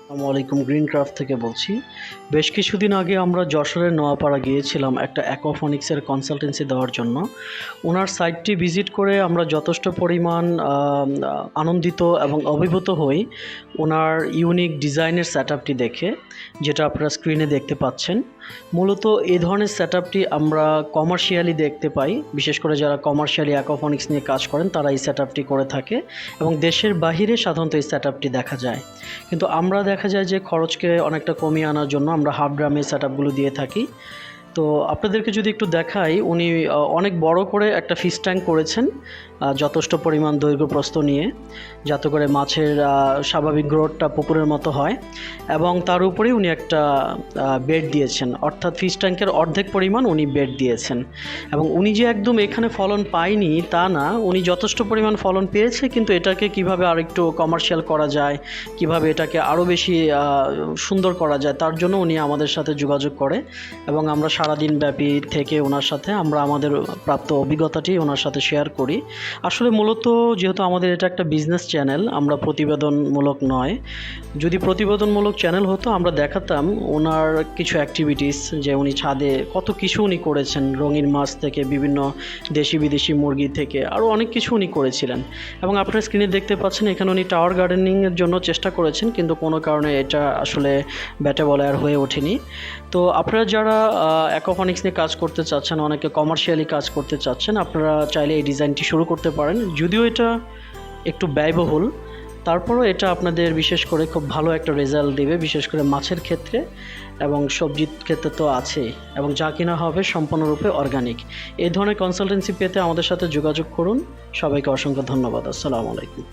আসসালামু আলাইকুম, green craft থেকে বলছি। বেশ কিছুদিন আগে আমরা যশোরের নোয়াপাড়া গিয়েছিলাম একটা অ্যাকোফনিক্সের কনসালটেন্সি দেওয়ার জন্য। ওনার সাইটটি ভিজিট করে আমরা যথেষ্ট পরিমাণ আনন্দিত এবং অভিভূত হই ওনার ইউনিক ডিজাইনের সেট আপটি দেখে, যেটা আপনারা স্ক্রিনে দেখতে পাচ্ছেন। মূলত এই ধরনের সেট আপটি আমরা কমার্শিয়ালি দেখতে পাই, বিশেষ করে যারা কমার্শিয়ালি অ্যাকোফনিক্স নিয়ে কাজ করেন তারা এই সেট আপটি করে থাকে এবং দেশের বাহিরে সাধারণত এই সেট আপটি দেখা যায়। কিন্তু আমরা দেখা যায় যে খরচকে অনেকটা কমিয়ে আনার জন্য আমরা হাফ ড্রামে সেট আপগুলো দিয়ে থাকি। তো আপনাদেরকে যদি একটু দেখাই, উনি অনেক বড় করে একটা ফিশ ট্যাঙ্ক করেছেন যথেষ্ট পরিমাণ দৈর্ঘ্য প্রস্থ নিয়ে, যাতে করে মাছের স্বাভাবিক গ্রোথটা পুকুরের মতো হয়। এবং তার উপরেই উনি একটা বেড দিয়েছেন, অর্থাৎ ফিশ ট্যাঙ্কের অর্ধেক পরিমাণ উনি বেড দিয়েছেন। এবং উনি যে একদম এখানে ফলন পায়নি তা না, উনি যথেষ্ট পরিমাণ ফলন পেয়েছে, কিন্তু এটাকে কিভাবে আরেকটু কমার্শিয়াল করা যায়, কিভাবে এটাকে আরও বেশি সুন্দর করা যায়, তার জন্য উনি আমাদের সাথে যোগাযোগ করে এবং আমরা সারাদিন ব্যাপী থেকে ওনার সাথে আমরা আমাদের প্রাপ্ত অভিজ্ঞতাটি ওনার সাথে শেয়ার করি। আসলে মূলত যেহেতু আমাদের এটা একটা বিজনেস চ্যানেল, আমরা প্রতিবেদনমূলক নয়। যদি প্রতিবেদনমূলক চ্যানেল হতো আমরা দেখাতাম ওনার কিছু অ্যাক্টিভিটিস, যে উনি ছাদে কত কিছু উনি করেছেন, রঙিন মাছ থেকে বিভিন্ন দেশি বিদেশি মুরগি থেকে আরও অনেক কিছু উনি করেছিলেন। এবং আপনার স্ক্রিনে দেখতে পাচ্ছেন এখানে উনি টাওয়ার গার্ডেনিংয়ের জন্য চেষ্টা করেছেন, কিন্তু কোনো কারণে এটা আসলে ব্যাটেবল আর হয়ে ওঠেনি। তো আপনারা যারা অ্যাকোফনিক্স নিয়ে কাজ করতে চাচ্ছেন, অনেকে কমার্শিয়ালি কাজ করতে চাচ্ছেন, আপনারা চাইলে এই ডিজাইনটি শুরু করতে পারেন। যদিও এটা একটু ব্যয়বহুল, তারপরও এটা আপনাদের বিশেষ করে খুব ভালো একটা রেজাল্ট দেবে, বিশেষ করে মাছের ক্ষেত্রে এবং সবজির ক্ষেত্রে তো আছেই। এবং যা কিনা হবে সম্পূর্ণরূপে অর্গানিক। এই ধরনের কনসালটেন্সি পেতে আমাদের সাথে যোগাযোগ করুন। সবাইকে অসংখ্য ধন্যবাদ। আসসালামু আলাইকুম।